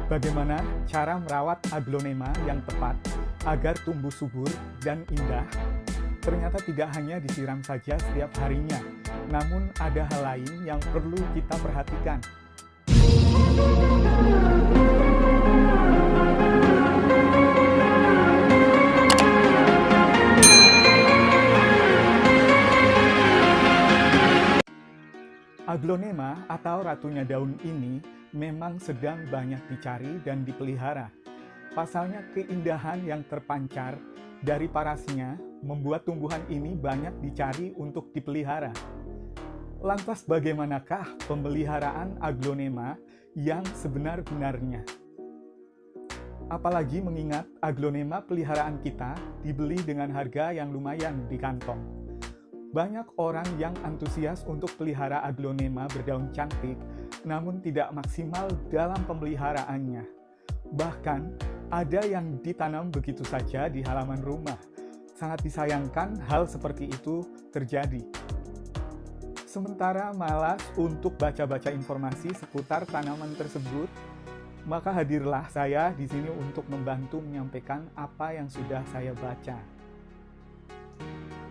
Bagaimana cara merawat aglonema yang tepat agar tumbuh subur dan indah? Ternyata tidak hanya disiram saja setiap harinya, namun ada hal lain yang perlu kita perhatikan. Aglonema atau ratunya daun ini memang sedang banyak dicari dan dipelihara. Pasalnya keindahan yang terpancar dari parasnya membuat tumbuhan ini banyak dicari untuk dipelihara. Lantas bagaimanakah pemeliharaan aglonema yang sebenar-benarnya? Apalagi mengingat aglonema peliharaan kita dibeli dengan harga yang lumayan di kantong. Banyak orang yang antusias untuk pelihara aglonema berdaun cantik, namun tidak maksimal dalam pemeliharaannya. Bahkan, ada yang ditanam begitu saja di halaman rumah. Sangat disayangkan hal seperti itu terjadi. Sementara malas untuk baca-baca informasi seputar tanaman tersebut, maka hadirlah saya di sini untuk membantu menyampaikan apa yang sudah saya baca.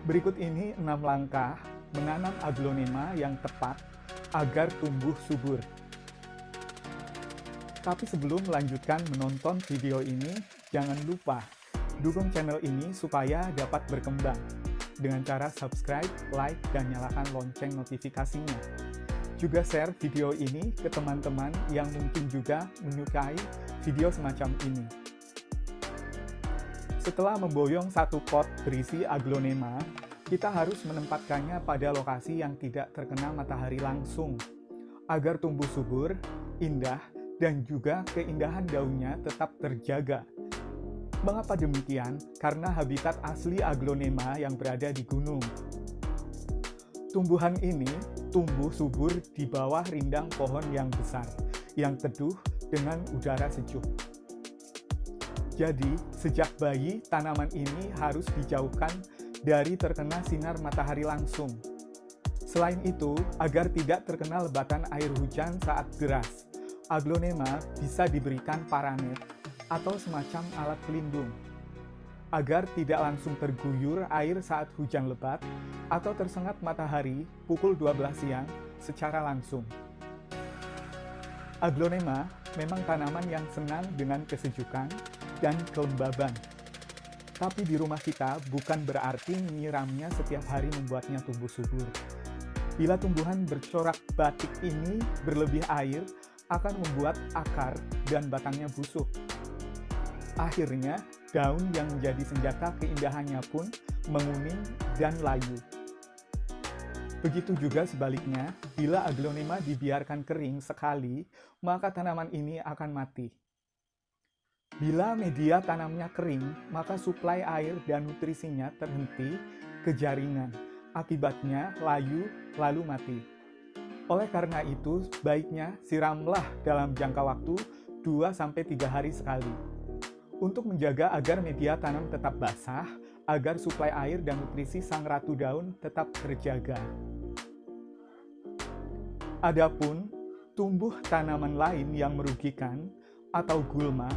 Berikut ini 6 langkah menanam aglonema yang tepat agar tumbuh subur. Tapi sebelum melanjutkan menonton video ini, jangan lupa dukung channel ini supaya dapat berkembang dengan cara subscribe, like, dan nyalakan lonceng notifikasinya. Juga share video ini ke teman-teman yang mungkin juga menyukai video semacam ini. Setelah memboyong satu pot berisi aglonema, kita harus menempatkannya pada lokasi yang tidak terkena matahari langsung, agar tumbuh subur, indah, dan juga keindahan daunnya tetap terjaga. Mengapa demikian? Karena habitat asli aglonema yang berada di gunung. Tumbuhan ini tumbuh subur di bawah rindang pohon yang besar, yang teduh dengan udara sejuk. Jadi, sejak bayi, tanaman ini harus dijauhkan dari terkena sinar matahari langsung. Selain itu, agar tidak terkena lebatan air hujan saat deras, aglonema bisa diberikan paranet atau semacam alat pelindung, agar tidak langsung terguyur air saat hujan lebat atau tersengat matahari pukul 12 siang secara langsung. Aglonema memang tanaman yang senang dengan kesejukan dan kelembaban. Tapi di rumah kita bukan berarti menyiramnya setiap hari membuatnya tumbuh subur. Bila tumbuhan bercorak batik ini berlebih air, akan membuat akar dan batangnya busuk. Akhirnya, daun yang menjadi senjata keindahannya pun menguning dan layu. Begitu juga sebaliknya, bila aglonema dibiarkan kering sekali, maka tanaman ini akan mati. Bila media tanamnya kering, maka suplai air dan nutrisinya terhenti ke jaringan. Akibatnya layu lalu mati. Oleh karena itu, baiknya siramlah dalam jangka waktu 2-3 hari sekali. Untuk menjaga agar media tanam tetap basah, agar suplai air dan nutrisi sang ratu daun tetap terjaga. Adapun tumbuh tanaman lain yang merugikan atau gulma,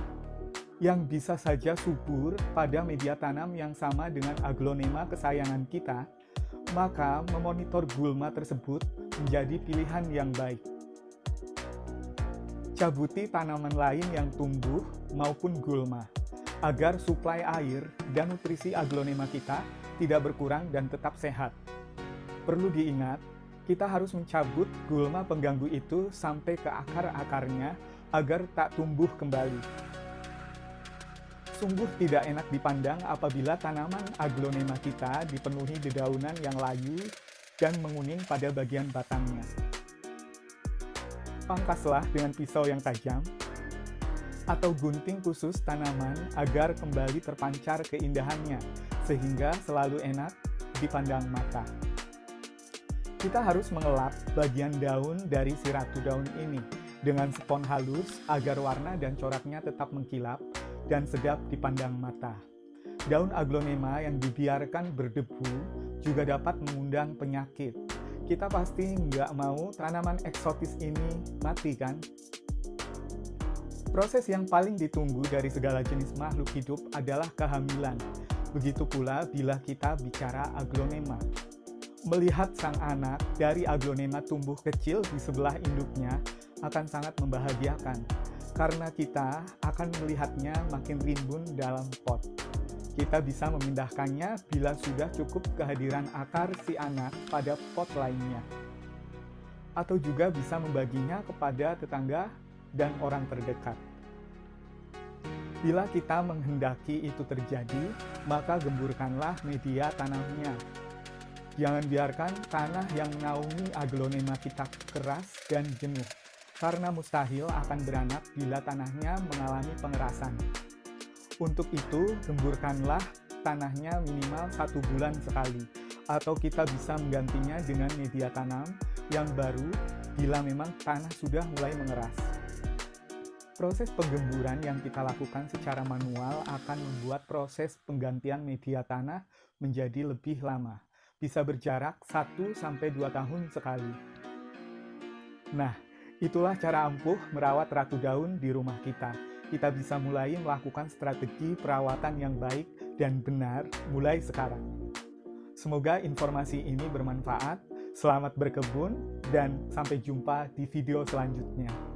yang bisa saja subur pada media tanam yang sama dengan aglonema kesayangan kita, maka memonitor gulma tersebut menjadi pilihan yang baik. Cabuti tanaman lain yang tumbuh maupun gulma, agar suplai air dan nutrisi aglonema kita tidak berkurang dan tetap sehat. Perlu diingat, kita harus mencabut gulma pengganggu itu sampai ke akar-akarnya agar tak tumbuh kembali. Sungguh tidak enak dipandang apabila tanaman aglonema kita dipenuhi dedaunan yang layu dan menguning pada bagian batangnya. Pangkaslah dengan pisau yang tajam atau gunting khusus tanaman agar kembali terpancar keindahannya, sehingga selalu enak dipandang mata. Kita harus mengelap bagian daun dari si ratu daun ini dengan spons halus agar warna dan coraknya tetap mengkilap dan sedap dipandang mata. Daun aglonema yang dibiarkan berdebu juga dapat mengundang penyakit. Kita pasti nggak mau tanaman eksotis ini mati, kan? Proses yang paling ditunggu dari segala jenis makhluk hidup adalah kehamilan. Begitu pula bila kita bicara aglonema. Melihat sang anak dari aglonema tumbuh kecil di sebelah induknya akan sangat membahagiakan, karena kita akan melihatnya makin rimbun dalam pot. Kita bisa memindahkannya bila sudah cukup kehadiran akar si anak pada pot lainnya. Atau juga bisa membaginya kepada tetangga dan orang terdekat. Bila kita menghendaki itu terjadi, maka gemburkanlah media tanamnya. Jangan biarkan tanah yang menaungi aglonema kita keras dan jenuh, karena mustahil akan beranak bila tanahnya mengalami pengerasan. Untuk itu, gemburkanlah tanahnya minimal 1 bulan sekali, atau kita bisa menggantinya dengan media tanam yang baru bila memang tanah sudah mulai mengeras. Proses penggemburan yang kita lakukan secara manual akan membuat proses penggantian media tanah menjadi lebih lama, bisa berjarak 1-2 tahun sekali. Nah, itulah cara ampuh merawat ratu daun di rumah kita. Kita bisa mulai melakukan strategi perawatan yang baik dan benar mulai sekarang. Semoga informasi ini bermanfaat. Selamat berkebun dan sampai jumpa di video selanjutnya.